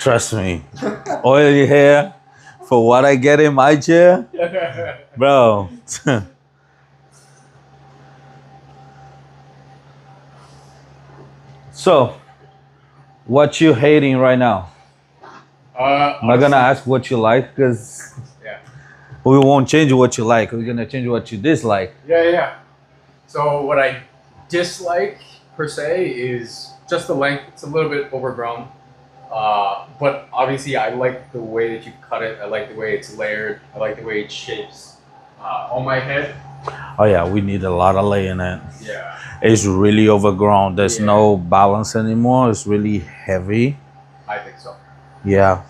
Trust me. Oily hair for what I get in my chair, bro. So, what you hating right now? I'm not gonna ask what you like because Yeah. we won't change what you like. We're gonna change what you dislike. Yeah. So what I dislike per se is just the length. It's a little bit overgrown. But obviously I like the way that you cut it. I like the way it's layered. I like the way it shapes on my head. Oh yeah, we need a lot of laying it. Yeah. It's really overgrown. There's Yeah. no balance anymore. It's really heavy. I think so. Yeah.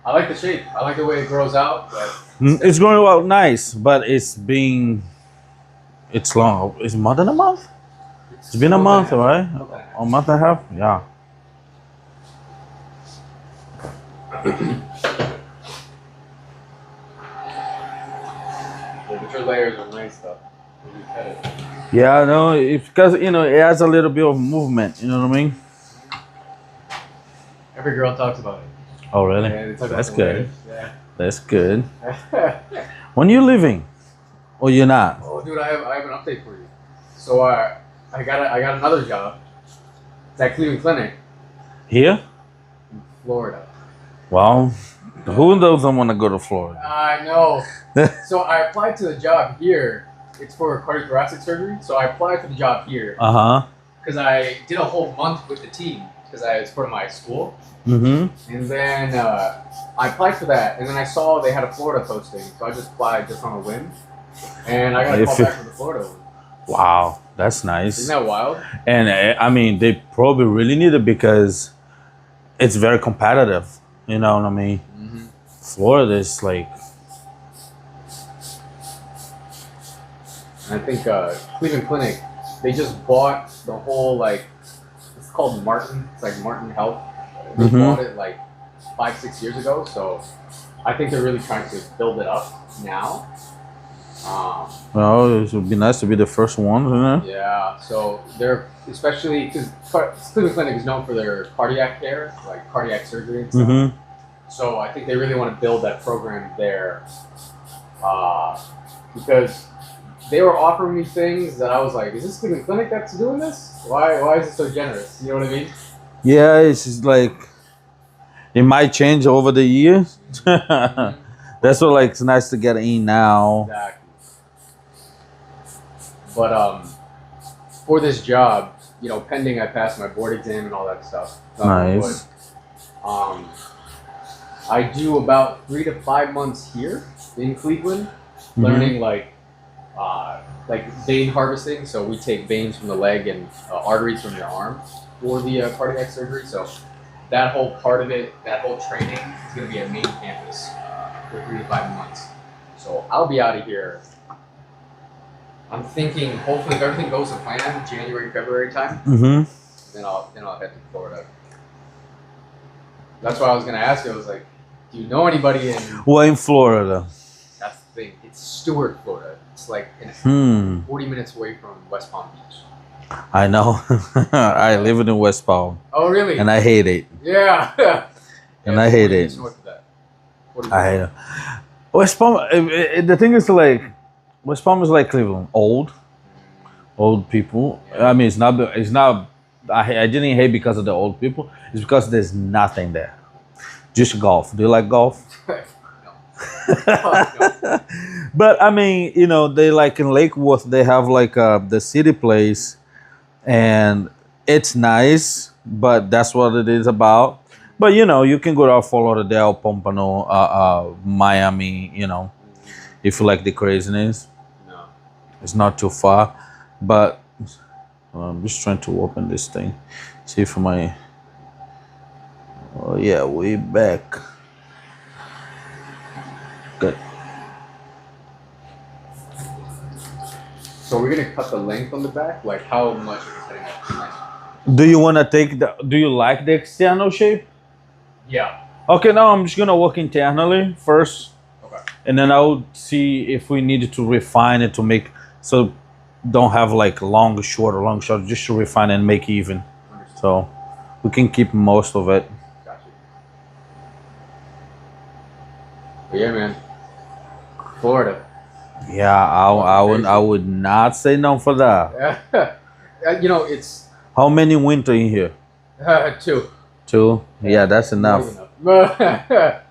I like the shape. I like the way it grows out. But It's growing out nice, but it's long. It's more than a month. It's been a month, right? A month and a half. Yeah. But your layers are nice though. When you cut it. Yeah, no, it's because it adds a little bit of movement. You know what I mean? Every girl talks about it. Oh, really? Yeah, they talk about That's the good. layers. That's good. Yeah. When you leaving? Or you're not? Oh, dude, I have an update for you. So I got another job. It's at Cleveland Clinic Here? in Florida. Well, who doesn't want to go to Florida? I know. So I applied to the job here. It's for cardiothoracic surgery. So I applied for the job here Uh huh. because I did a whole month with the team because it's for my school. Mm-hmm. And then I applied for that, and then I saw they had a Florida posting, so I just applied just on a whim. And I got a call back from the Florida one. Wow, that's nice. Isn't that wild? And I mean, they probably really need it because it's very competitive. You know what I mean? Mm-hmm. Florida is like, And I think Cleveland Clinic, they just bought the whole it's called Martin. It's like Martin Health. They Mhm. bought it like 5-6 years ago, so I think they're really trying to build it up now. well, it would be nice to be the first one, you know? Yeah, so they're especially because Cleveland Clinic is known for their cardiac care, like cardiac surgery and stuff. Mm-hmm. So I think they really want to build that program there because they were offering me things that I was like, is this Cleveland Clinic that's doing this? Why is it so generous? You know what I mean? Yeah, it's just like, it might change over the years. That's what, like, it's nice to get in now. Exactly. But for this job, pending I pass my board exam and all that stuff. Nice. I do about 3 to 5 months here in Cleveland, learning like vein harvesting. So we take veins from the leg and arteries from your arm for the cardiac surgery. So that whole part of it, that whole training is going to be at main campus for 3 to 5 months. So I'll be out of here. I'm thinking, hopefully, if everything goes to plan, January, February time, Mm-hmm. then I'll head to Florida. That's why I was gonna ask you. I was like, do you know anybody in? Well, in Florida. That's the thing. It's Stewart, Florida. It's like 40 minutes away from West Palm Beach. I know. I live in West Palm. Oh, really? And I hate it. Yeah. And I hate it. North of that. 40 I hate it. West Palm, the thing is like, West Palm is like Cleveland. Old people. I mean, it's not, I didn't hate because of the old people. It's because there's nothing there. Just golf. Do you like golf? No. No. But I mean, they like in Lake Worth, they have like the city place, and it's nice, but that's what it is about. But you can go to Fort Lauderdale, Pompano, Miami, if you like the craziness. No. It's not too far, but I'm just trying to open this thing. See if my, oh yeah, way back. Good. So we're gonna cut the length on the back. Like how much are we cutting it? Do you want to do you like the external shape? Yeah. Okay, now I'm just gonna work internally first, Okay. and then I'll see if we need to refine it to make so don't have like long short, just to refine and make even. Understood. So we can keep most of it. Gotcha. But yeah, man. Florida. Yeah, I would not say no for that. You know, it's How many winter in here? 2. Two? Yeah, that's More enough. than enough.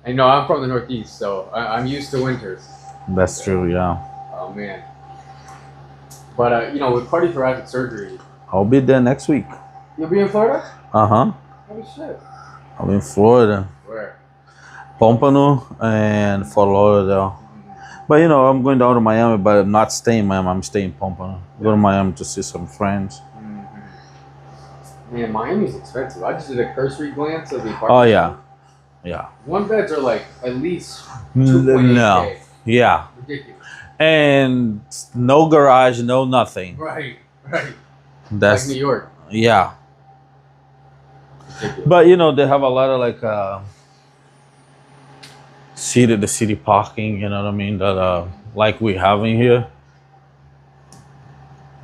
I know I'm from the Northeast, so I'm used to winters. That's true, yeah. Oh man. But you know, with cardiothoracic surgery, I'll be there next week. you'll be in Florida. Uh-huh. Holy shit. I'm in Florida. Where? Pompano and Fort Lauderdale. But you know, I'm going down to Miami, but I'm not staying in Miami. I'm staying in Pompano. Go to Miami to see some friends. Man, Miami's expensive. I just did a cursory glance of the apartment. Oh yeah, yeah. One beds are like at least No, 2.8K. yeah. Ridiculous. And no garage, no nothing. Right. Like That's New York. yeah. Ridiculous. But you know, they have a lot of like the city parking. You know what I mean? That like we have in here.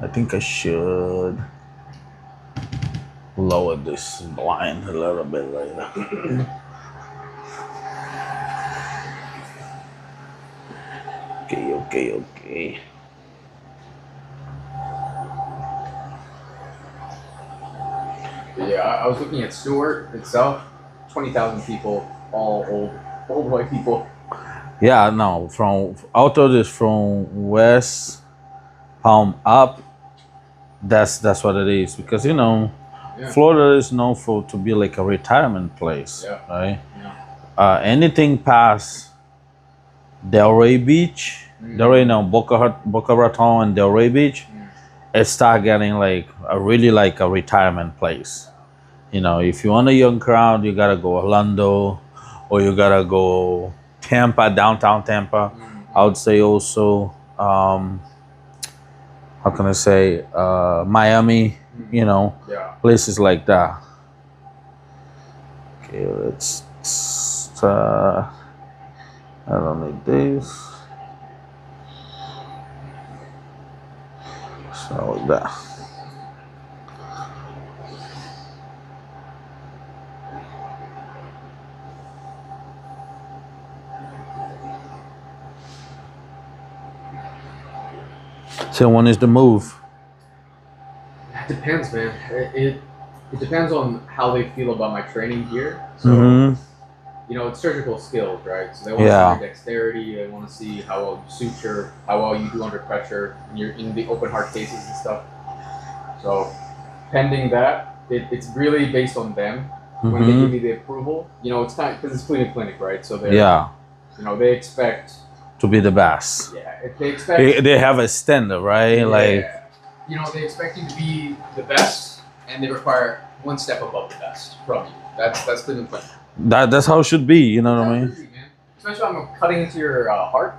I think I should lower this blind a little bit later. Okay. Yeah, I was looking at Stewart itself. 20,000 people, all old white people. Yeah, no, from out of this from West Palm up, that's what it is. Because you know, Yeah. Florida is known for to be like a retirement place, Yeah. right? Yeah. Anything past Delray Beach, Delray no Boca Raton and Delray Beach, it start getting like a retirement place. You know, if you want a young crowd, you gotta go Orlando, or you gotta go Tampa, downtown Tampa. I would say also, how can I say, Miami. You know, Yeah. places like that. Okay, let's. I don't need this. So that. So when is the move? It depends, man. It depends on how they feel about my training here. So, you know, it's surgical skills, right? So they want to see your dexterity. They want to see how well you suture, how well you do under pressure when you're in the open heart cases and stuff. So, pending that, it's really based on them. When they give me the approval, you know, it's kind of because it's clinic, right? So they you know, they expect to be the best. Yeah, if they expect they have a standard, right? Like, you know, they expect you to be the best, and they require one step above the best from you. That's Cleveland Clinic. That's how it should be. You know what I mean? Man. Especially when I'm cutting into your heart.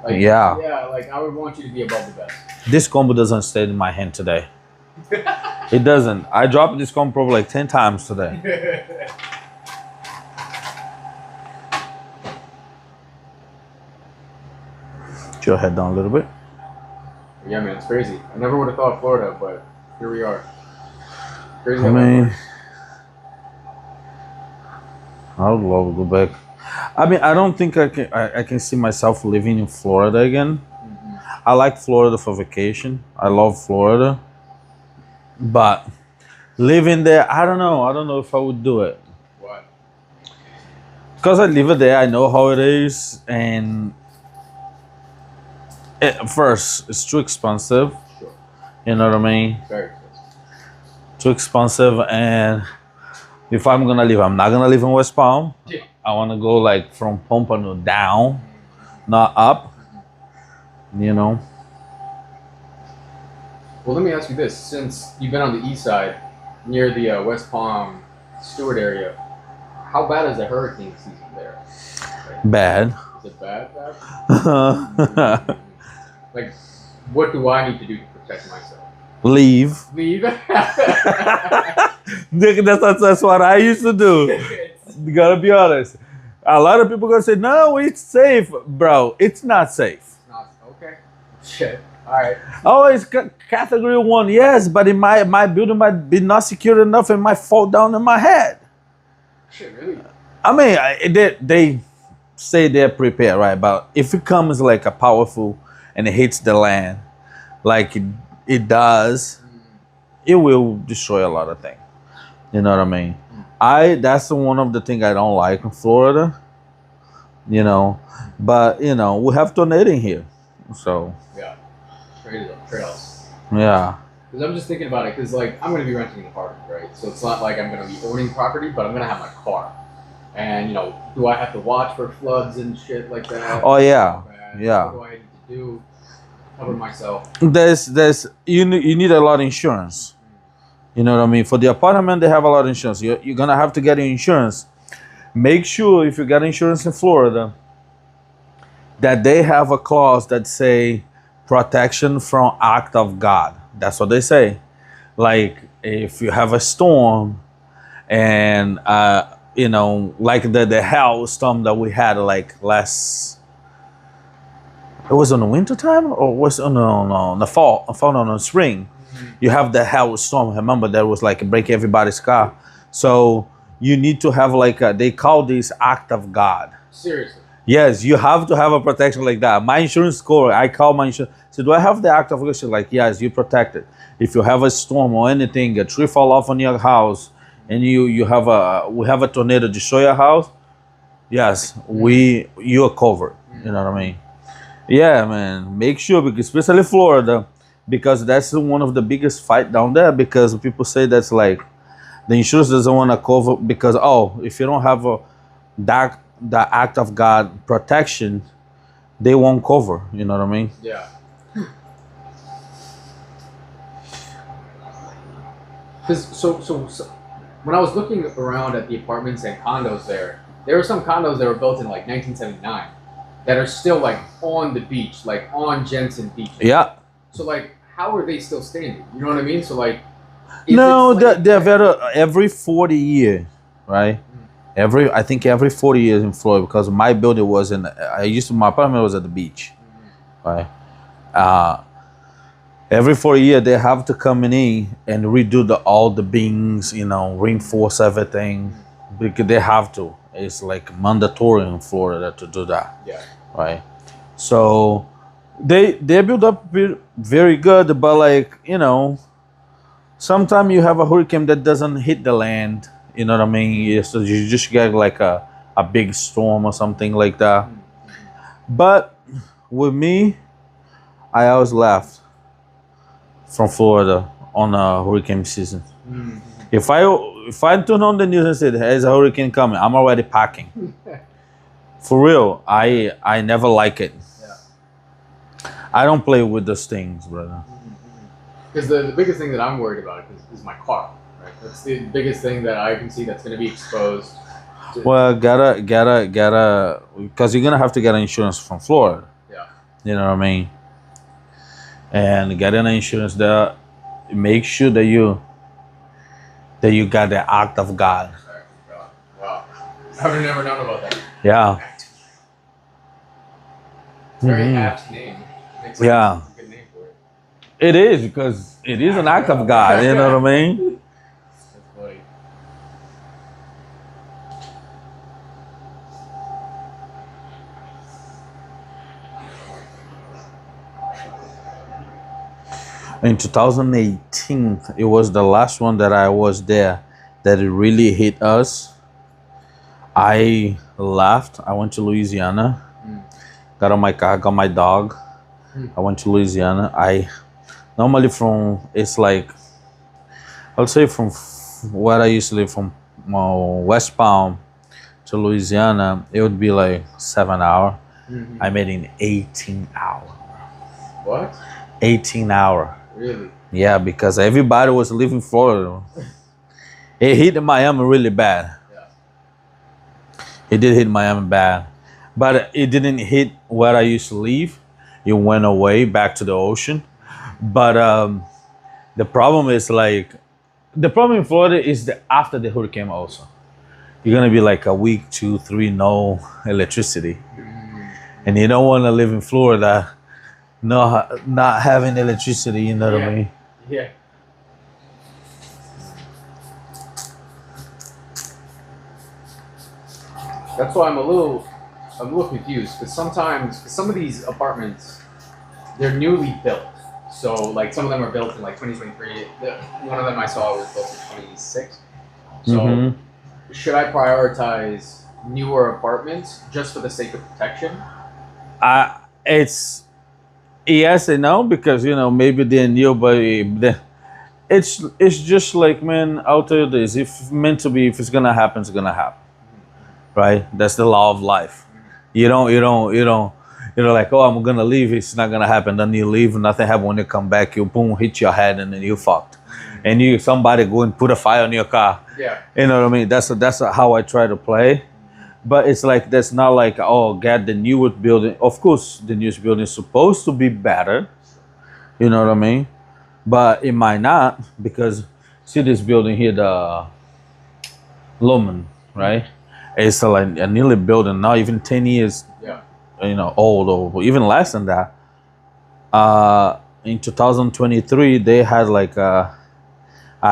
Like, yeah, like I would want you to be above the best. This combo doesn't stay in my hand today. It doesn't. I dropped this combo probably like 10 times today. Get your head down a little bit. Yeah, man, it's crazy. I never would have thought Florida, but here we are. Crazy. I mean, I would love to go back. I mean, I don't think I can see myself living in Florida again. I like Florida for vacation. I love Florida. But living there, I don't know. I don't know if I would do it. What? Because I live there, I know how it is. And first, it's too expensive. Sure. You know what I mean? Very expensive. Too expensive. And if I'm going to live, I'm not going to live in West Palm. Yeah. I want to go like from Pompano down, not up. You know? Well, let me ask you this. Since you've been on the east side, near the West Palm, Stewart area, how bad is the hurricane season there? Bad. Is it bad? Like, what do I need to do to protect myself? Leave. Leave? That's what I used to do. You gotta be honest. A lot of people gonna say, no, it's safe. Bro, it's not safe. It's not, okay. Shit. All right. Oh, it's category 1, yes, but my building might be not secure enough and might fall down on my head. Shit, really? I mean, they say they're prepared, right? But if it comes like a powerful and it hits the land, like it does, it will destroy a lot of things. You know what I mean? That's one of the things I don't like in Florida. You know, but you know we have tornado in here, so Yeah. Trails. yeah. Because I'm just thinking about it, because like I'm going to be renting an apartment, right? So it's not like I'm going to be owning property, but I'm going to have my car. And you know, do I have to watch for floods and shit like that? Oh yeah, And yeah. What do I need to do? Cover myself. There's you need a lot of insurance. You know what I mean? For the apartment, they have a lot of insurance. You're gonna have to get insurance. Make sure if you get insurance in Florida that they have a clause that say protection from act of God. That's what they say. Like if you have a storm and you know, like the hell storm that we had like last. It was in the winter time or was no in the fall no spring. You have the hell storm. Remember that was like break everybody's car. So you need to have like they call this act of God. Seriously. Yes, you have to have a protection like that. My insurance score, I call my insurance. So do I have the act of God? She's like, yes, you're protected. If you have a storm or anything, a tree fall off on your house, and we have a tornado destroy your house, yes, you are covered. You know what I mean? Yeah, man. Make sure because especially Florida, because that's one of the biggest fight down there. Because people say that's like the insurance doesn't want to cover because if you don't have the act of God protection, they won't cover. You know what I mean? Yeah. Because so when I was looking around at the apartments and condos there were some condos that were built in like 1979 that are still like on the beach, like on Jensen Beach. Yeah. So like, how are they still standing? You know what I mean? So like, no, they're very every 40 years, right? I think every 40 years in Florida because my building was my apartment was at the beach, right? Every 4 years they have to come in and redo all the beams, you know, reinforce everything because they have to. It's like mandatory in Florida to do that. Yeah. Right. So they build up very good, but like you know, sometimes you have a hurricane that doesn't hit the land. You know what I mean? So you just get like a big storm or something like that. But with me, I always left from Florida on a hurricane season. If I turn on the news and say there's a hurricane coming, I'm already packing. For real, I never like it. Yeah. I don't play with those things, brother. Because the biggest thing that I'm worried about is my car. Right? That's the biggest thing that I can see that's going to be exposed. Well, gotta, because you're gonna have to get insurance from Florida. Yeah. You know what I mean? And getting insurance there, make sure that you got the act of God. Wow. I would have never known about that. Yeah. It's a very apt name. Makes Yeah. a good name for it. It is because it is an act of God. You know what I mean? That's funny. In 2018, it was the last one that I was there that it really hit us. I left. I went to Louisiana. Got on my car, got my dog. I went to Louisiana. I normally it's like, I'll say from where I used to live from West Palm to Louisiana, it would be like 7 hours. I made it in 18 hours. What? 18 hours. Really? Yeah, because everybody was leaving Florida. It hit Miami really bad. Yeah. It did hit Miami bad. But it didn't hit where I used to live. It went away back to the ocean. But the problem is like, the problem in Florida is after the hurricane also. You're going to be like a week, 2, 3, no electricity. And you don't want to live in Florida not having electricity, you know what I mean? Yeah. That's why I'm a little I'm a little confused because sometimes some of these apartments they're newly built. So like some of them are built in like 2023. One of them I saw was built in 26. So Mhm. should I prioritize newer apartments just for the sake of protection? It's yes and no because maybe they're new, but it's just like, man, I'll tell you this: if meant to be, if it's gonna happen, it's gonna happen, right? That's the law of life. You don't like, oh, I'm gonna leave. It's not gonna happen. Then you leave, nothing happen. When you come back, you boom, hit your head, and then you fucked. And somebody go and put a fire on your car. Yeah. You know what I mean? That's how I try to play. But it's like that's not like, oh, get the newest building. Of course, the newest building is supposed to be better. You know what I mean? But it might not because see this building here, the Lumen, right? It's like a nearly building, not even 10 years, Yeah. old or even less than that. In 2023, they had like a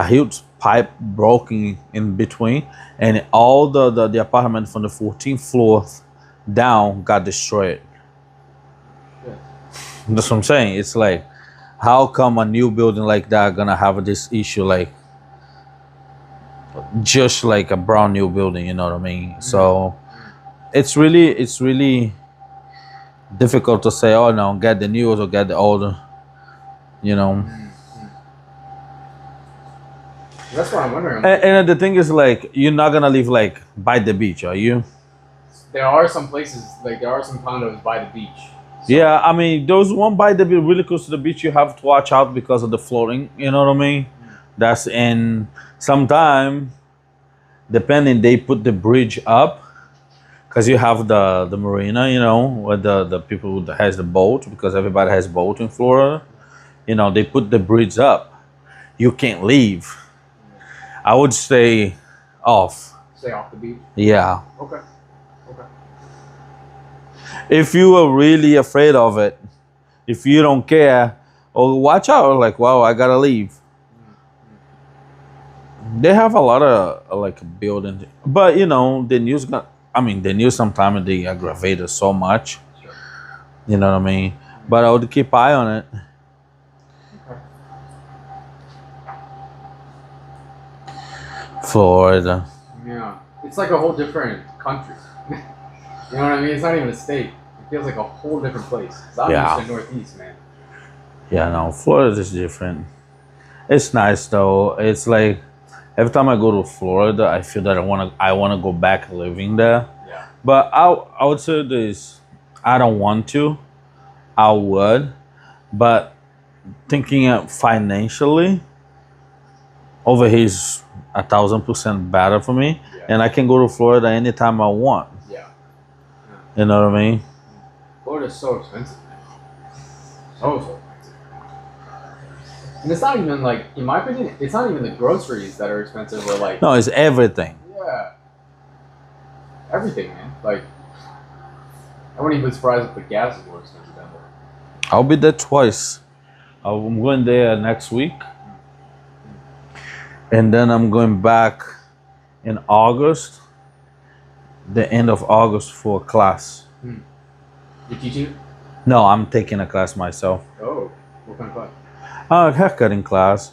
huge pipe broken in between, and all the apartment from the 14th floor down got destroyed. Yeah. That's what I'm saying. It's like, how come a new building like that gonna have this issue like just like a brand new building? You know what I mean? So it's really difficult to say, oh no, get the new or get the older. You know. That's what I'm wondering. And the thing is, like, you're not gonna live like by the beach, are you? There are some places, like there are some condos by the beach. So, Yeah, I mean, those one by the beach, really close to the beach, you have to watch out because of the flooding. You know what I mean? That's in sometime, depending, they put the bridge up because you have the marina, where the people that has the boat, because everybody has boat in Florida. They put the bridge up. You can't leave. I would stay off. Stay off the beach. Yeah. Okay. Okay. If you are really afraid of it, if you don't care, or watch out, like, wow, I gotta leave. They have a lot of like buildings, but the news got. I mean, the news sometimes they aggravate it so much. Sure. You know what I mean? But I would keep eye on it. Okay. Florida. Yeah. It's like a whole different country. You know what I mean? It's not even a state. It feels like a whole different place. It's not Yeah. just the Northeast, man. Yeah, no, Florida is different. It's nice though. It's like every time I go to Florida, I feel that I wanna go back living there. Yeah. But I would say this: I don't want to. I would, but thinking financially, over here is 1,000% better for me, Yeah. and I can go to Florida anytime I want. Yeah. You know what I mean? Florida's so expensive, man. So expensive. And it's not even like, in my opinion, it's not even the groceries that are expensive or like, No, it's everything. yeah, everything, man. Like, I wouldn't even be surprised if the gas is more expensive down there. I'll be there twice. I'm going there next week, and then I'm going back in August, the end of August for a class. You teaching? No, I'm taking a class myself. Oh, what kind of class? Haircutting class.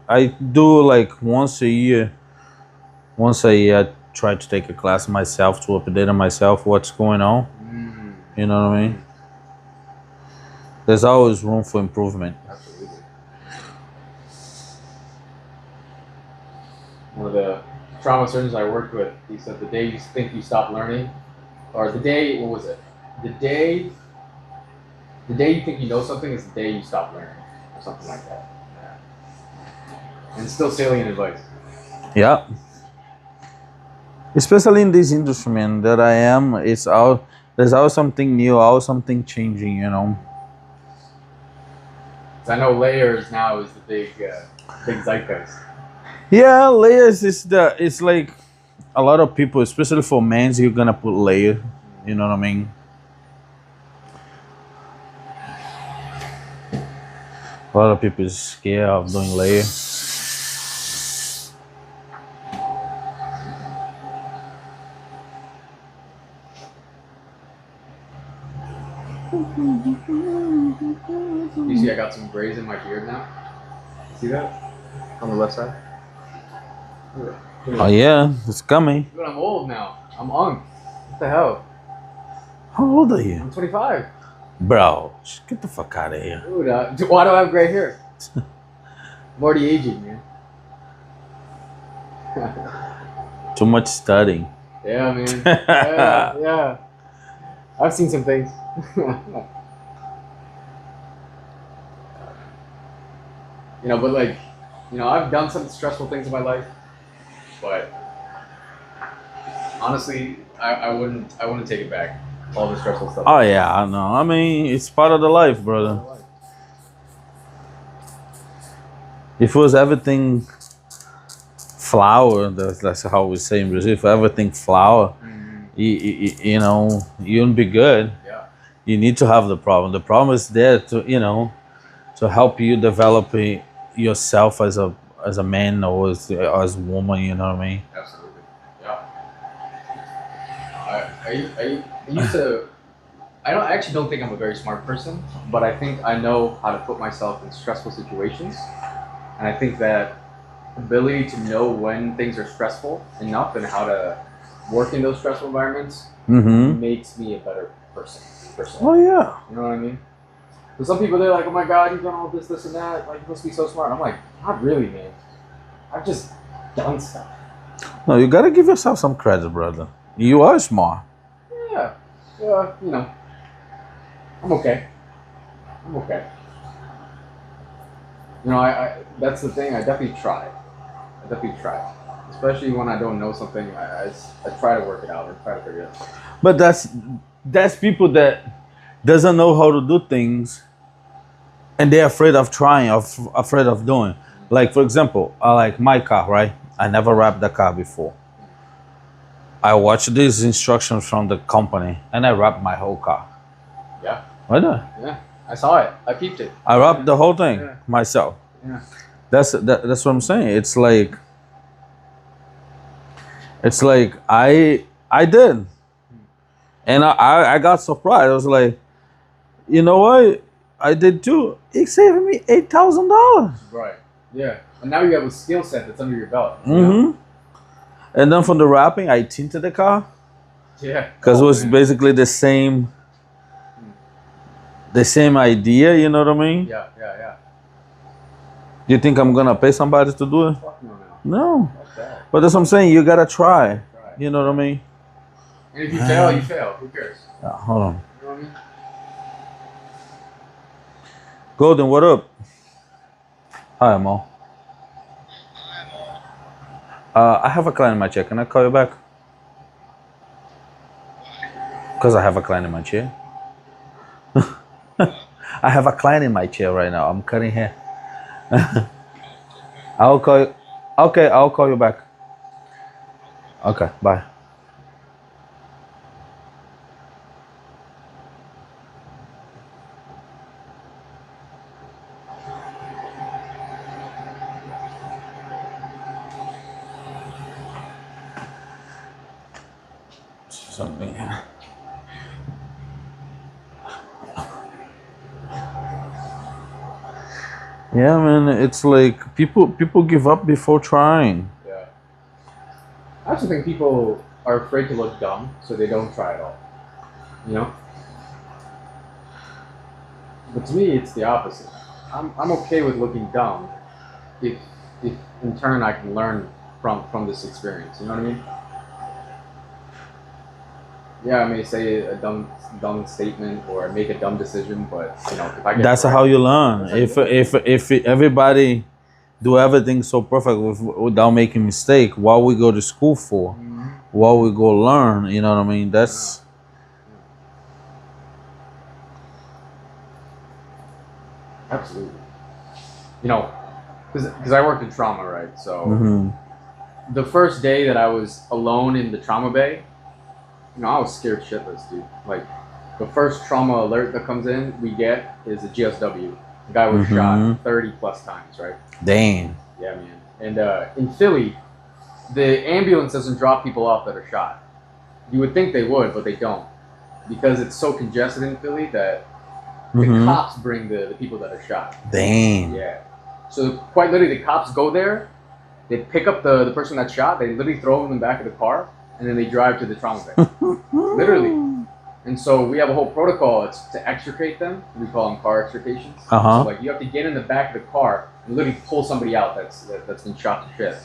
I do like once a year. Once a year, I try to take a class myself to update myself what's going on. You know what I mean? There's always room for improvement. Absolutely. One of the trauma surgeons I worked with, he said the day you think you stop learning, or the day, what was it? The day you think you know something is the day you stop learning, or something like that. Yeah. And still salient advice. Yeah. Especially in this industry, man, that I am, there's always something new, always something changing, 'Cause I know layers now is the big zeitgeist. Yeah, layers it's like a lot of people, especially for men, you're gonna put layer. You know what I mean? A lot of people is scared of doing layer. You see, I got some grays in my beard now. See that? On the left side. Oh yeah, it's coming. Dude, I'm old now. I'm unk. What the hell? How old are you, I'm 25. bro? Get the fuck out of here. Dude, why do I have gray hair? I'm already aging, man. Too much studying. Yeah, man. Yeah. I've seen some things. But like, I've done some stressful things in my life, but honestly, I wouldn't take it back. All the stressful stuff. Oh yeah, I know. I mean, it's part of the life, brother. If it was everything flour, that's how we say in Brazil. If everything flour, you wouldn't be good. Yeah. You need to have the problem. The problem is there to to help you develop yourself as a man or as a woman. You know what I mean? Absolutely. Yeah. I used to. I actually don't think I'm a very smart person, but I think I know how to put myself in stressful situations, and I think that ability to know when things are stressful enough and how to work in those stressful environments makes me a better person. Oh yeah. You know what I mean? Because some people, they're like, oh my God, you've done all this, and that. Like, you must be so smart. I'm like, not really, man. I've just done stuff. No, you gotta give yourself some credit, brother. You are smart. Yeah. I'm okay. I that's the thing. I definitely try. Especially when I don't know something, I try to work it out or try to figure it out. But that's people that doesn't know how to do things, and they're afraid of trying, afraid of doing. Like for example, I like my car, right? I never wrapped the car before. I watched these instructions from the company, and I wrapped my whole car. Yeah. Right there. Yeah. I saw it. I peeped it. I wrapped the whole thing myself. Yeah. That's what I'm saying. It's like I did, and I got surprised. I was like, you know what? I did too. It saved me $8,000. Right. Yeah. And now you have a skill set that's under your belt. And then from the wrapping, I tinted the car. Yeah. Because it was basically the same idea. You know what I mean? Yeah. You think I'm gonna pay somebody to do it? Fuck no. No. Fuck that. But that's what I'm saying. You gotta try. You know what I mean? And if you fail, you fail. Who cares? Hold on. You know what I mean? Golden, what up? Hi, Mo. I have a client in my chair. Can I call you back? Because I have a client in my chair. I have a client in my chair right now. I'm cutting hair. I'll call you. Okay, I'll call you back. Okay, bye. Something. Yeah, man, it's like people give up before trying. Yeah. I also think people are afraid to look dumb, so they don't try at all. You know? But to me, it's the opposite. I'm okay with looking dumb if in turn I can learn from this experience. You know what I mean? Yeah, I may say a dumb statement or make a dumb decision, but if I get that's how you learn. If everybody do everything so perfect without making mistake, what we go to school for? What we go learn? You know what I mean? That's absolutely. Because I worked in trauma, right? So the first day that I was alone in the trauma bay, I was scared shitless, dude. Like, the first trauma alert that comes in, we get is a GSW. The guy was shot 30 plus times, right? Dang. Yeah, man. And in Philly, the ambulance doesn't drop people off that are shot. You would think they would, but they don't. because it's so congested in Philly that the Mhm. cops bring the people that are shot. Damn. Yeah. So quite literally, the cops go there, they pick up the person that's shot, they literally throw them in the back of the car, and then they drive to the trauma bay. Literally. And so we have a whole protocol. It's to extricate them. We call them car extrications. Uh-huh. So like you have to get in the back of the car and literally pull somebody out that's been shot to shit.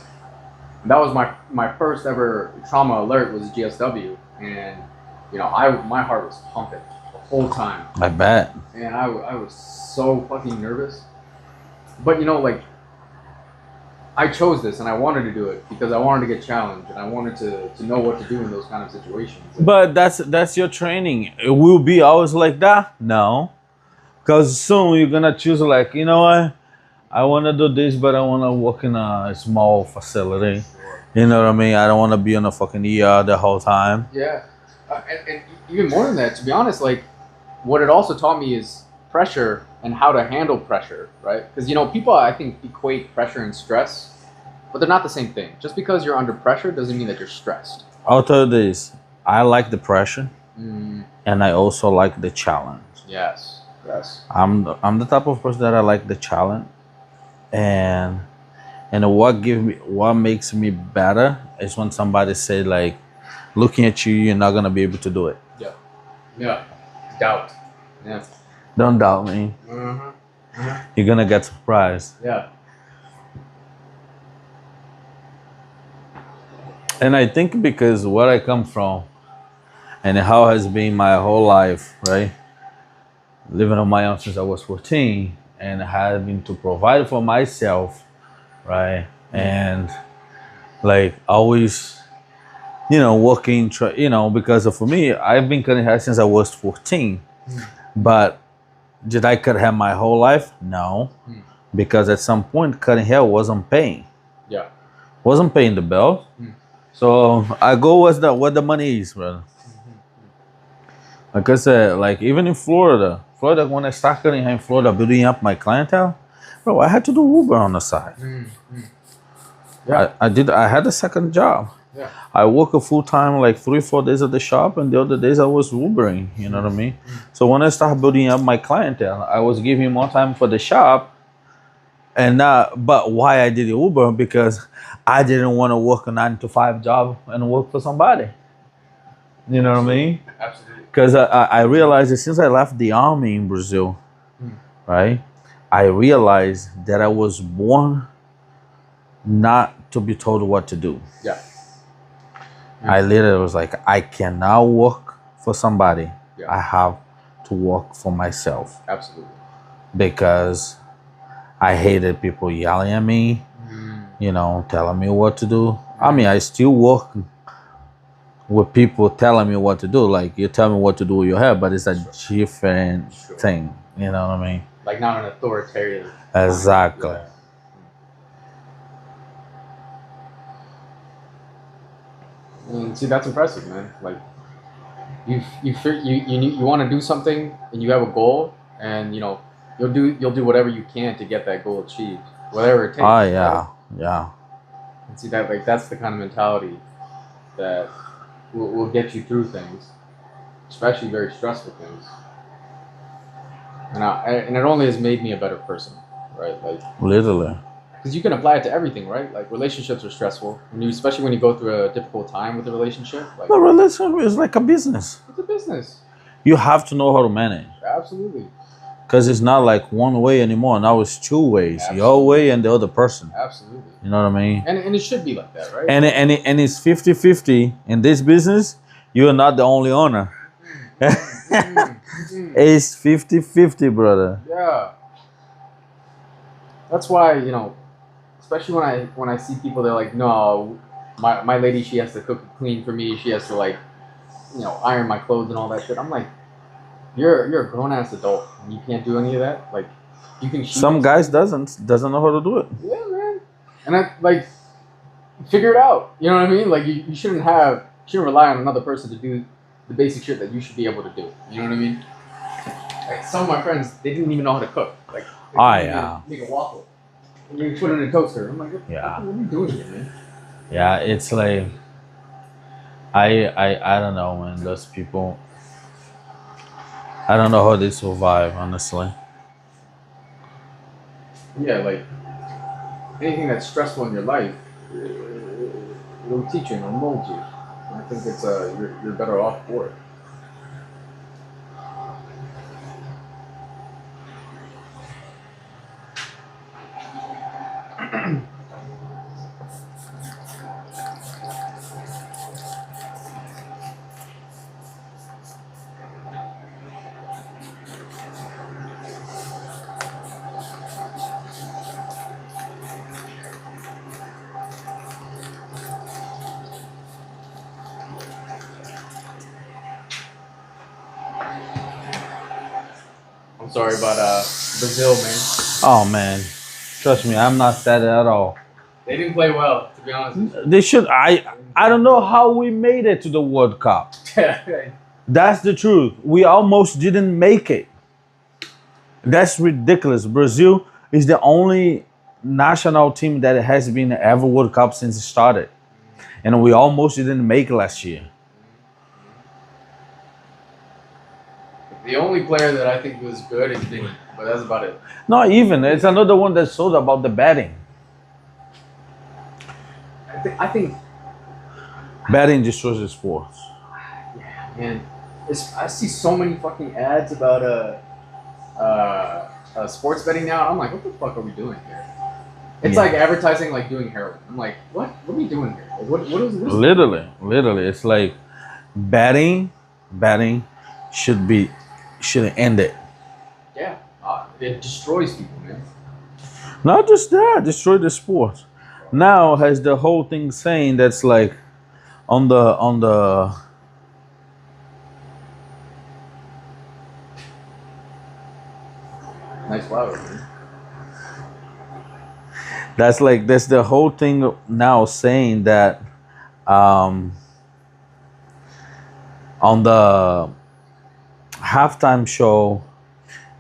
And that was my first ever trauma alert was GSW, and you know my heart was pumping the whole time, I bet. and I was so fucking nervous. But you know, like I chose this and I wanted to do it because I wanted to get challenged and I wanted to know what to do in those kind of situations. But that's your training. It will be always like that? No. Because soon you're gonna choose like, you know what? I wanna do this, but I wanna work in a small facility. You know what I mean? I don't wanna be in a fucking ER the whole time. Yeah, and even more than that, to be honest, like what it also taught me is pressure and how to handle pressure, right? Because you know, people I think equate pressure and stress, but they're not the same thing. Just because you're under pressure doesn't mean that you're stressed. I'll tell you this. I like the pressure Mm, and I also like the challenge. yes, yes. I'm the type of person that I like the challenge, and what makes me better is when somebody say like, looking at you, you're not gonna be able to do it. Yeah, yeah. Doubt. Yeah. Don't doubt me. Mm-hmm. You're gonna get surprised. Yeah. And I think because where I come from and how has been my whole life, right? Living on my own since I was 14 and having to provide for myself, right? And like always, you know, working, you know, because for me, I've been cutting hair since I was 14. But did I cut hair my whole life? No. Because at some point, cutting hair wasn't paying. Yeah. Wasn't paying the bill. So I go where the money is, brother. Like I said, like even in Florida, when I started cutting hair in Florida, building up my clientele, bro, I had to do Uber on the side. Yeah. I had a second job. Yeah. I work a full time, like 3-4 days at the shop, and the other days I was Ubering. You know what I mean? So when I started building up my clientele, I was giving more time for the shop. And but why I did Uber? Because I didn't want to work a 9-to-5 job and work for somebody. You know what I mean? Absolutely. Because I realized that since I left the army in Brazil, right? I realized that I was born not to be told what to do. Yeah. I literally was like, I cannot work for somebody. Yeah. I have to work for myself. Absolutely. Because I hated people yelling at me, you know, telling me what to do. I mean, I still work with people telling me what to do. Like, you tell me what to do with your hair, but it's a different thing. You know what I mean? Like not an authoritarian. Exactly. Yeah. And see, that's impressive, man. Like, you want to do something and you have a goal, and you know you'll do whatever you can to get that goal achieved, whatever it takes. Oh, yeah. Right? Yeah. And see that, like, that's the kind of mentality that will get you through things, especially very stressful things. And it only has made me a better person, right? Like, Literally. because you can apply it to everything, right? Like, relationships are stressful, especially when you go through a difficult time with a relationship. Like, The relationship is like a business. it's a business. You have to know how to manage. Absolutely. Because it's not like one way anymore. Now it's two ways. Absolutely. Your way and the other person. Absolutely. You know what I mean? And it should be like that, right? And it's 50-50. In this business, you are not the only owner. It's 50-50, brother. Yeah. That's why, you know, especially when I see people, they're like, no, my lady, she has to cook and clean for me. She has to, like, you know, iron my clothes and all that shit. I'm like, you're a grown ass adult and you can't do any of that. Like, you can. Some guys doesn't know how to do it. Yeah, man. And I like figure it out. You know what I mean? Like, you shouldn't rely on another person to do the basic shit that you should be able to do. You know what I mean? Like, some of my friends, they didn't even know how to cook. Like, Yeah. make a waffle. And you put it in a toaster. I'm like, what Yeah. are you doing here, man? Yeah, it's like I don't know, man. Those people, I don't know how they survive, honestly. Yeah, like anything that's stressful in your life, it'll teach you and it'll mold you. I think it's you're better off for it. I'm sorry about Brazil, man. Oh man, trust me, I'm not sad at all. They didn't play well, to be honest with They should. I don't know how we made it to the World Cup. you. That's the truth. We almost didn't make it. That's ridiculous. Brazil is the only national team that has been ever World Cup since it started, and we almost didn't make it last year. The only player that I think was good is Vinny, but that's about it. Not even. It's another one that showed about the betting. I think Betting destroys the sport. man, I see so many fucking ads about sports betting now. I'm like, what the fuck are we doing here? It's Yeah. like advertising like doing heroin. I'm like, what are we doing here? Like, what is Literally, it's like betting should end it. Yeah, it destroys people, man. Not just that, destroy the sport. Now has the whole thing saying that's like on the Nice flower, man. that's the whole thing now saying that on the halftime show,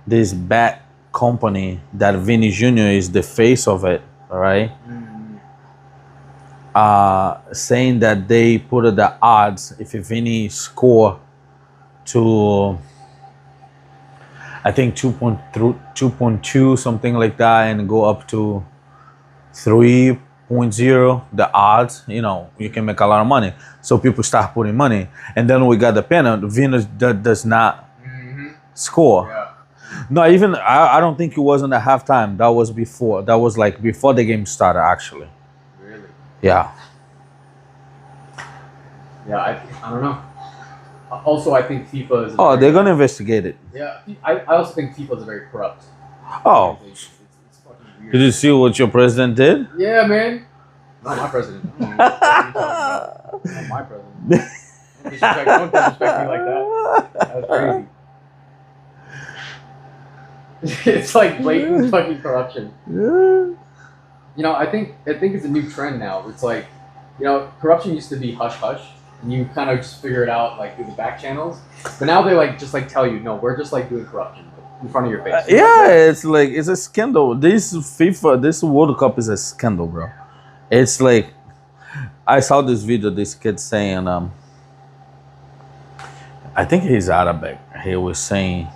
this bat company that Vinny Jr. is the face of it, all right? Saying that they put the odds if Vinny score to I think 2.2 something like that and go up to 3.0 the odds, you can make a lot of money, so people start putting money, and then we got the penalty. Venus does not score. Yeah. No, even I don't think it was in the halftime. That was before. That was like before the game started, actually. Really? Yeah. Yeah, I don't know. Also, I think FIFA is. Oh, they're gonna investigate it. Yeah, I also think FIFA is very corrupt. Oh, It's fucking weird. did you see what your president did? Yeah, man. Not my president. I don't know what the fuck you're talking about. Not my president. Don't disrespect me like that. That's crazy. It's like blatant fucking corruption. I think it's a new trend now. It's like, corruption used to be hush hush, and you kind of just figure it out like through the back channels. But now they just tell you, no, we're just like doing corruption in front of your face. Yeah, it's like it's a scandal. This World Cup is a scandal, bro. It's like I saw this video. This kid saying, I think he's Arabic. He was saying,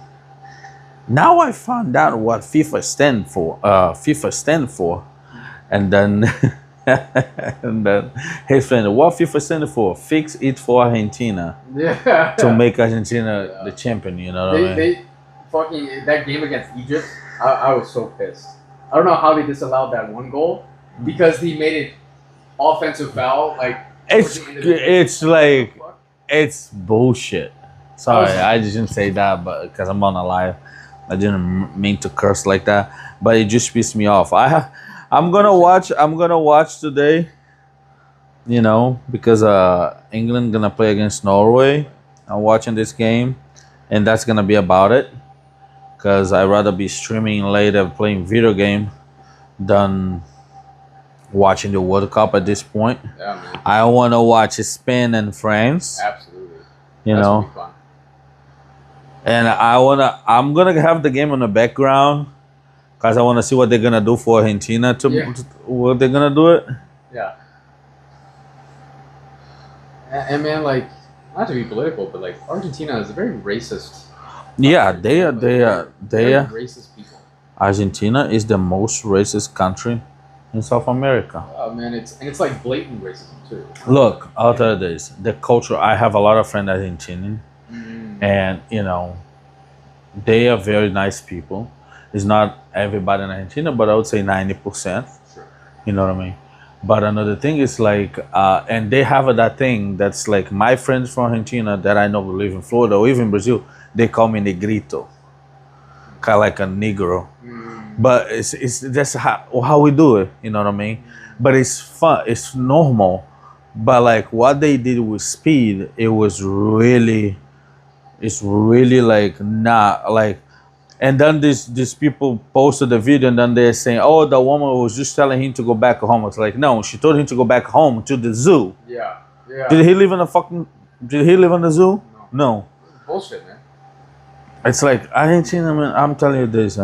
now I found out what FIFA stand for, and then and then his friend, what FIFA stand for? Fix it for Argentina. Yeah. To make Argentina the champion. You know what I mean? They fucking that game against Egypt. I was so pissed. I don't know how they disallowed that one goal because he made it offensive foul. Like it's bullshit. Sorry, I didn't say that, but because I'm on a live, I didn't mean to curse like that. But it just pissed me off. I'm gonna watch today. Because England gonna play against Norway. I'm watching this game, and that's gonna be about it. Because I'd rather be streaming later, playing video game, than watching the World Cup at this point. Yeah, man. I want to watch Spain and France. Absolutely. You That's know, gonna be fun. and I'm gonna have the game on the background because I want to see what they're gonna do for Argentina. What they're gonna do it. Yeah. And man, like, not to be political, but like Argentina is a very racist. Yeah, they very are. racist people. Argentina is the most racist country in South America. Oh man, it's like blatant racism too. Look, I'll tell you this: the culture. I have a lot of friends Argentinian, and they are very nice people. It's not everybody in Argentina, but I would say 90%. Sure. You know what I mean? But another thing is like, and they have that thing that's like my friends from Argentina that I know who live in Florida or even Brazil, they call me negrito, kind of like a negro. But it's that's how we do it. You know what I mean? But it's fun. It's normal. But like what they did with speed, it's really like not like. And then these people posted the video, and then they're saying, "Oh, the woman was just telling him to go back home." It's like, no, she told him to go back home to the zoo. Yeah. Yeah. Did he live in a fucking? Did he live in the zoo? No. Bullshit, man. It's like Argentina, man. I'm telling you this.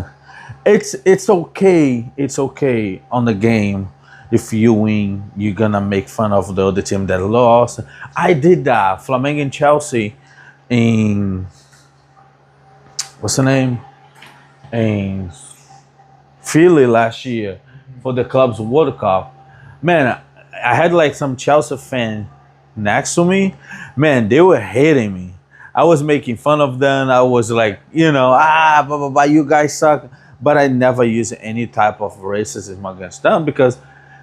It's okay. It's okay on the game. If you win, you're gonna make fun of the other team that lost. I did that. Flamengo and Chelsea in what's the name? In Philly last year for the club's World Cup. Man, I had like some Chelsea fan next to me. Man, they were hating me. I was making fun of them. I was like, blah, blah, blah, you guys suck. But I never use any type of racism against them because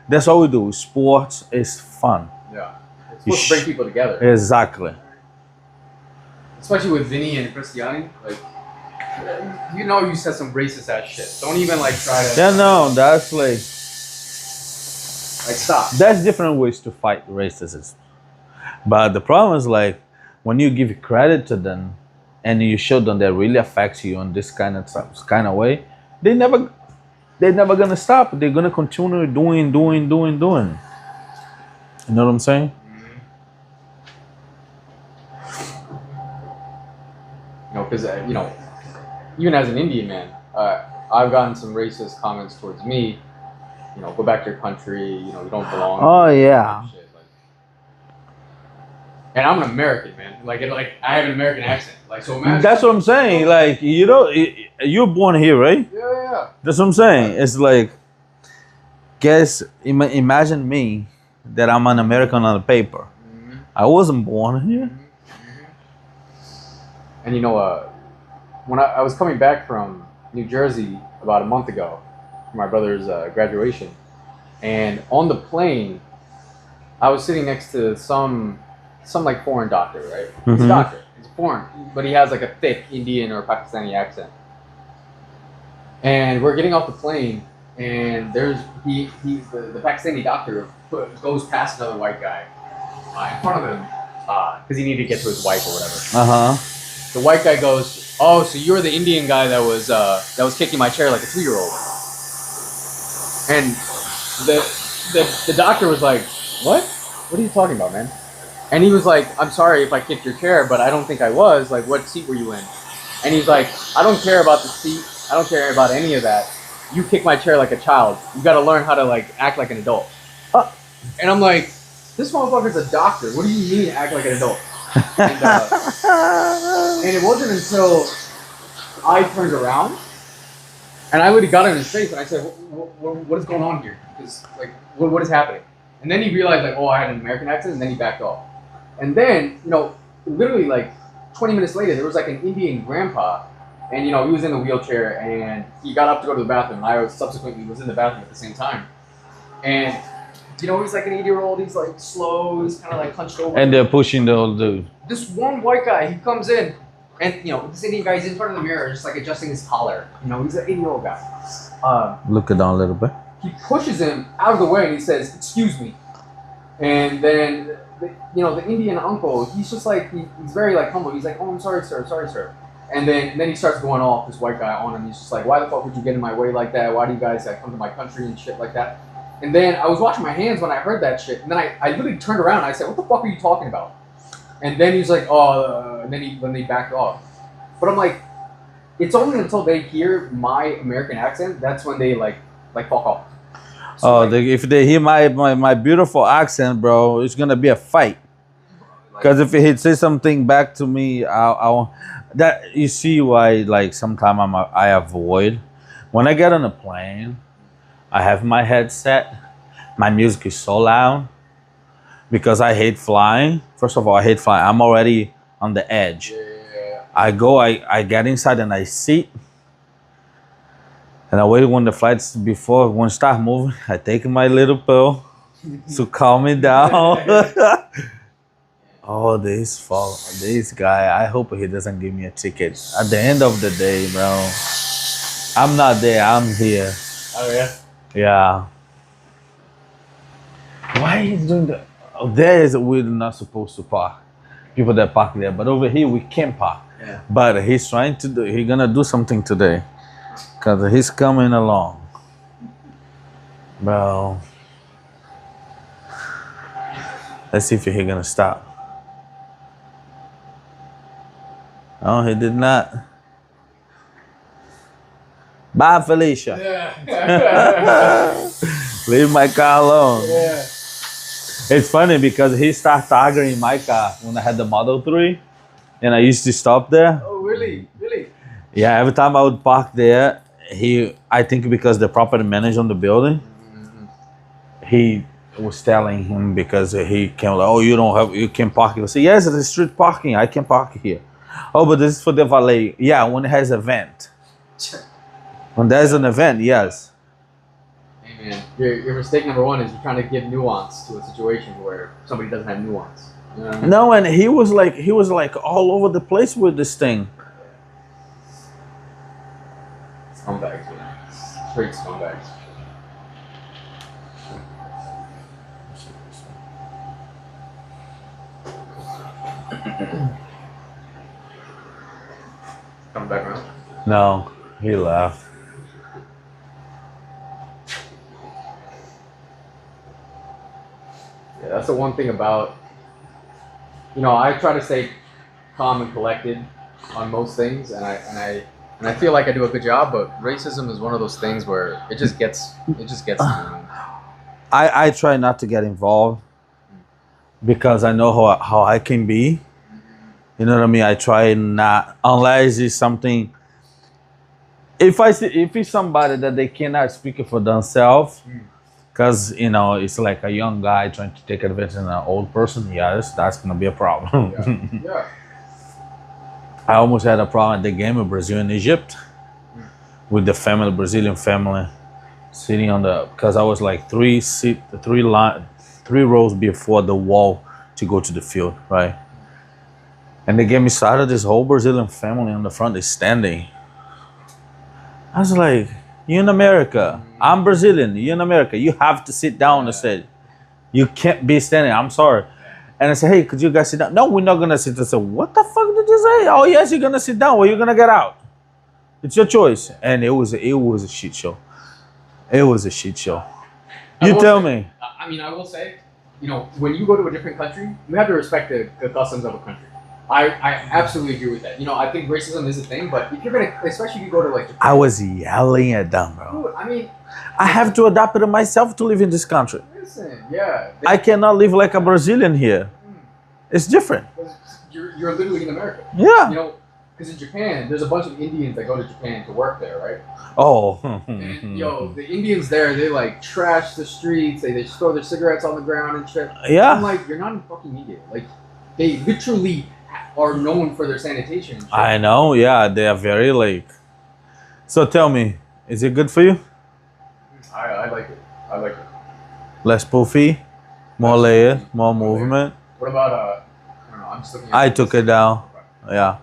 that's all we do. Sports is fun. Yeah. It's supposed to bring people together. Exactly. Especially with Vinny and Cristiani. Like, you said some racist ass shit. Don't even like try to. Yeah, no, that's like stop. There's different ways to fight racism. But the problem is like when you give credit to them and you show them that really affects you in this kind of way, they're never gonna stop. They're gonna continue doing. You know what I'm saying? Because even as an Indian man, I've gotten some racist comments towards me. Go back to your country. You don't belong. Oh yeah. Shit, and I'm an American man. Like I have an American accent. Like so. Imagine that's what I'm saying. Like you're born here, right? Yeah. That's what I'm saying. It's like, imagine me that I'm an American on the paper. Mm-hmm. I wasn't born here. And when I was coming back from New Jersey about a month ago for my brother's graduation, and on the plane, I was sitting next to some like foreign doctor, right? He's a doctor. He's foreign, but he has like a thick Indian or Pakistani accent. And we're getting off the plane, and there's the Pakistani doctor goes past another white guy in front of him because he needed to get to his wife or whatever. The white guy goes, "Oh, so you're the Indian guy that was kicking my chair like a 3-year-old?" And the doctor was like, "What? What are you talking about, man?" And he was like, "I'm sorry if I kicked your chair, but I don't think I was. Like, what seat were you in?" And he's like, "I don't care about the seat. I don't care about any of that. You kick my chair like a child. You got to learn how to like act like an adult." And I'm like, "This motherfucker's a doctor. What do you mean act like an adult?" And it wasn't until I turned around and I literally got in his face and I said, what is going on here? Because like, what is happening? And then he realized like, oh, I had an American accent, and then he backed off. And then, literally like 20 minutes later, there was like an Indian grandpa, and he was in a wheelchair and he got up to go to the bathroom. And I subsequently was in the bathroom at the same time. And he's like an 80-year-old. He's like slow. He's kind of like hunched over. And they're pushing the old dude. This one white guy, he comes in, and this Indian guy, he's in front of the mirror, just like adjusting his collar. He's an 80-year-old guy. Look it down a little bit. He pushes him out of the way, and he says, "Excuse me." And then, the Indian uncle, he's just like he's very like humble. He's like, "Oh, I'm sorry, sir." And then he starts going off, this white guy on him. He's just like, "Why the fuck would you get in my way like that? Why do you guys come to my country and shit like that?" And then I was washing my hands when I heard that shit. And then I literally turned around and I said, "What the fuck are you talking about?" And then he's like, "Oh," and then they backed off. But I'm like, it's only until they hear my American accent, that's when they like fuck off. So if they hear my beautiful accent, bro, it's gonna be a fight. Because if he says something back to me, that you see why like sometimes I avoid when I get on a plane. I have my headset. My music is so loud because I hate flying. First of all, I hate flying. I'm already on the edge. I get inside and I sit and I wait when the flights before when start moving. I take my little pill to calm me down. Oh, this guy. I hope he doesn't give me a ticket. At the end of the day, bro, I'm not there. I'm here. Oh yeah. Yeah. Why he's doing that? Oh, there is we're not supposed to park. People that park there, but over here we can't park. Yeah. But he's trying to do. He's gonna do something today, cause he's coming along, bro. Let's see if he's gonna stop. Oh, he did not. Bye, Felicia. Yeah. Leave my car alone. Yeah. It's funny because he started arguing my car when I had the Model 3 and I used to stop there. Oh really? Really? Yeah, every time I would park there, I think because the property manager on the building, he was telling him because he came like, oh, you can park here. I said, yes, it's street parking. I can park here. Oh, but this is for the valet. Yeah, when it has event. When there's an event, yes. Hey man, your mistake number one is you're trying to give nuance to a situation where somebody doesn't have nuance. You know what I mean? No, and he was like all over the place with this thing. Scumbags, man. Straight scumbags. Coming back around? No, he left. Yeah, that's the one thing about, I try to stay calm and collected on most things, and I feel like I do a good job. But racism is one of those things where it just gets to me. I try not to get involved because I know how I can be. You know what I mean? I try not, unless it's something. If it's somebody that they cannot speak for themselves, because it's like a young guy trying to take advantage of an old person. Yes, that's gonna be a problem. Yeah. I almost had a problem at the game of Brazil and Egypt with the Brazilian family, sitting on because I was like three rows before the wall to go to the field, right? And the game started. This whole Brazilian family on the front is standing. I was like, "You in America? I'm Brazilian. You in America? You have to sit down." I said, "You can't be standing. I'm sorry." And I said, "Hey, could you guys sit down?" "No, we're not gonna sit." I said, "What the fuck did you say?" "Oh yes, you're gonna sit down. Or you're gonna get out. It's your choice." And it was a shit show. It was a shit show. You tell me. I will say, when you go to a different country, you have to respect the customs of a country. I absolutely agree with that. I think racism is a thing, but if you're especially if you go to like Japan, I was yelling at them, bro. dude, I have to adapt it myself to live in this country. listen, yeah, I cannot live like a Brazilian here. It's different. you're literally in America. Yeah. Because in Japan, there's a bunch of Indians that go to Japan to work there, right? Oh. And the Indians there, they like trash the streets. They just throw their cigarettes on the ground and shit. Yeah. I'm like, you're not in fucking India. Like, they literally are known for their sanitation. And shit. I know. Yeah, they are very like. So tell me, is it good for you? I like it. I like it. Less poofy, more layer, more movement. What about I don't know. I'm just looking. I took it down. Yeah.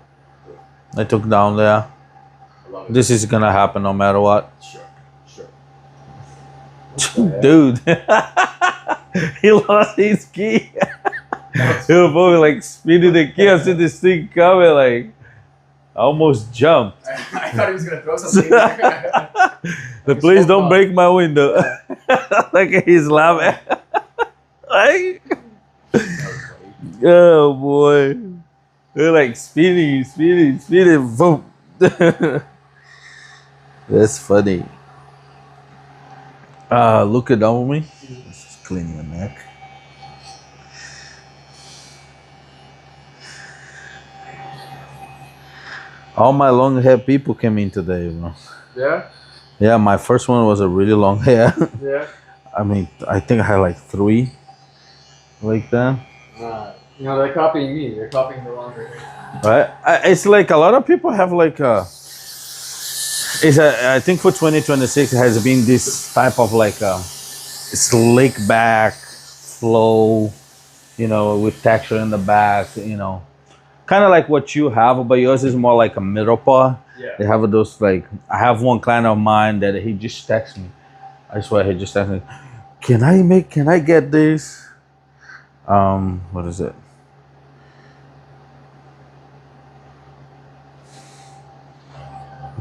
I took down there. I love it. This is gonna happen no matter what. Sure. Dude. He lost his key. He was probably like speeding the key. I see this thing coming, like I almost jumped. I thought he was gonna throw something. There. Please don't break my window. Like he's laughing. Like, oh boy. They're like speeding, boom. That's funny. Look it down with me. Let's just clean your neck. All my long hair people came in today, bro. Yeah. Yeah, my first one was a really long hair. Yeah. I mean, I think I had like 3 like that. You know, they're copying me. They're copying the longer hair. Right? It's like a lot of people have like I think for 2026 it has been this type of like slick back flow, you know, with texture in the back, you know, kind of like what you have, but yours is more like a middle part. Yeah. They have those like I have one client of mine that he just texts me. I swear he just texts me. Can I get this? What is it?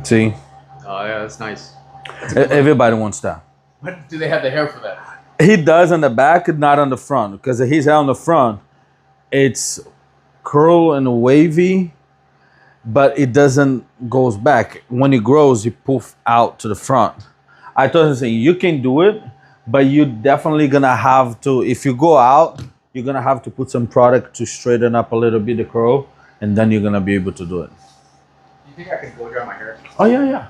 See, Oh yeah, that's nice. everybody wants that. But do they have the hair for that? He does on the back, not on the front, because his hair on the front, it's curl and wavy, but it doesn't goes back. When it grows, it poof out to the front. I told him, saying, you can do it, but you're definitely gonna have to. If you go out, you're gonna have to put some product to straighten up a little bit the curl, and then you're gonna be able to do it. Do you think I can blow dry my hair? Oh yeah, yeah.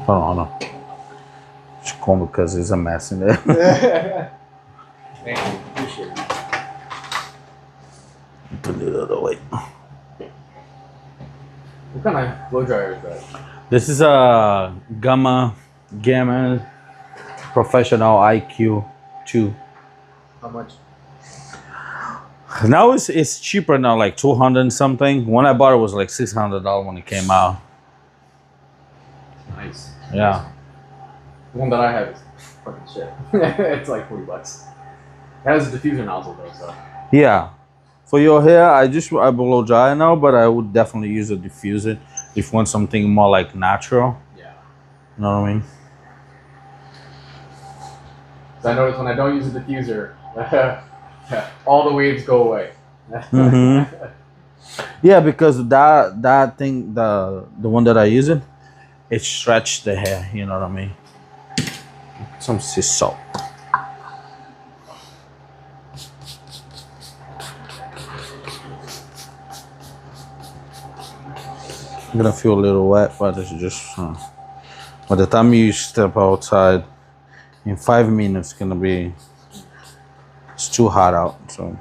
Hold on. Just comb because there's a mess in there. Thank you. Appreciate it. Put it the other way. What kind of blow dryer is that? This is a Gamma Professional IQ 2. How much? Now it's cheaper now, like 200 and something. When I bought it was like $600 when it came out. Nice. Yeah. The one that I have is fucking shit. It's like $40. It has a diffuser nozzle though, so. Yeah. For your hair, I blow dry now, but I would definitely use a diffuser if you want something more like natural. Yeah. You know what I mean? So I notice when I don't use a diffuser, all the waves go away. Mhm. Yeah, because that thing, the one that I use it stretched the hair. You know what I mean? Some sea salt. I'm gonna feel a little wet, but it's just by the time you step outside, in 5 minutes, it's too hot out. So,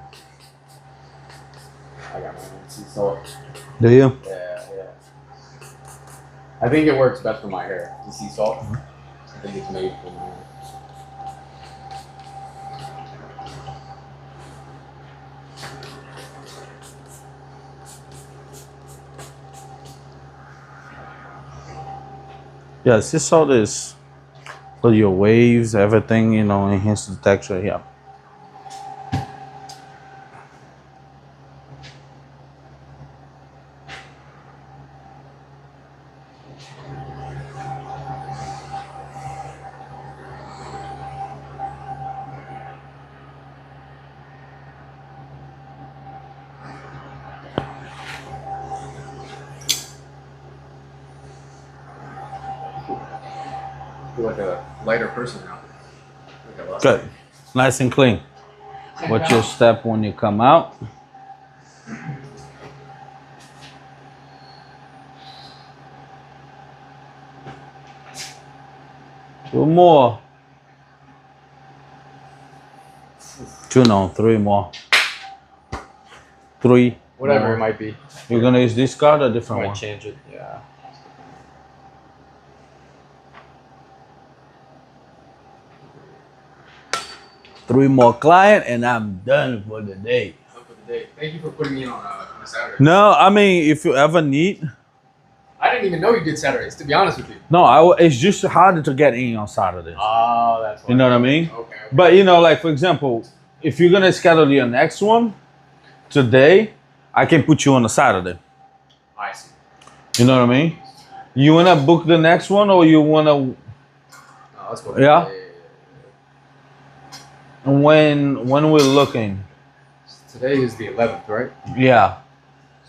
I got my own sea salt. do you? Yeah. I think it works best for my hair. The sea salt. I think it's made for my hair. Yeah, sea salt is for your waves, everything. You know, enhance the texture. Yeah. I feel like a lighter person now. Like I lost Good. Nice and clean. Watch your step when you come out. Two more. 2, no, 3 more. 3. Whatever more. it might be. You're gonna use this card or a I different might one? change it. Yeah. Three more client and I'm done for the day. Up for the day. Thank you for putting me on a Saturday. No, I mean if you ever need, didn't even know you did Saturdays. To be honest with you. No, it's just harder to get in on Saturdays. Oh, that's why. You know what I mean? Okay. But you know, like for example, if you're gonna schedule your next one today, I can put you on a Saturday. I see. You know what I mean? You wanna book the next one, or you wanna? Oh, let's go. Yeah. When we're looking? Today is the 11th, right? Yeah.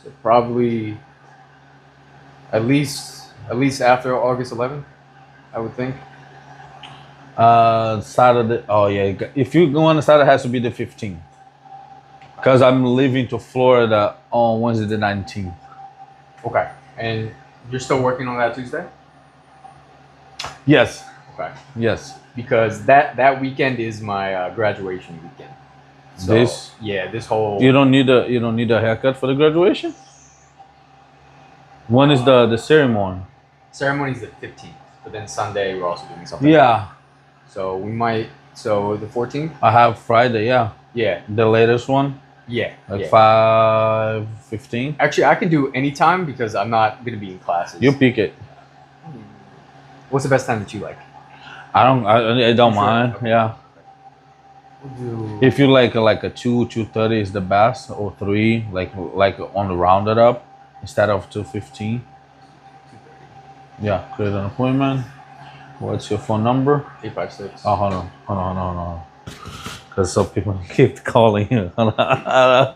So probably at least after August 11th, I would think. Saturday. Oh yeah. If you go on a Saturday, it has to be the 15th. Because I'm leaving to Florida on Wednesday the 19th. Okay. And you're still working on that Tuesday? Yes. Okay. Yes. Because that weekend is my graduation weekend. So, This. Yeah, this whole. You don't need a haircut for the graduation. When is the ceremony? Ceremony's the 15th, but then Sunday we're also doing something. Yeah. So we might. So the 14th. I have Friday. Yeah. Yeah. The latest one. Yeah. Like yeah. 5:15. Actually, I can do any time because I'm not gonna be in classes. You pick it. What's the best time that you like? I don't Sure. mind. Okay. Yeah. We'll do. If you like a 2:30 is the best, or 3 like on the rounded up instead of 2:15. Yeah. Create an appointment. What's your phone number? 856. Oh, hold on. Because some people keep calling you. Oh.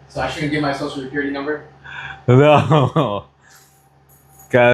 So I shouldn't give my social security number? No.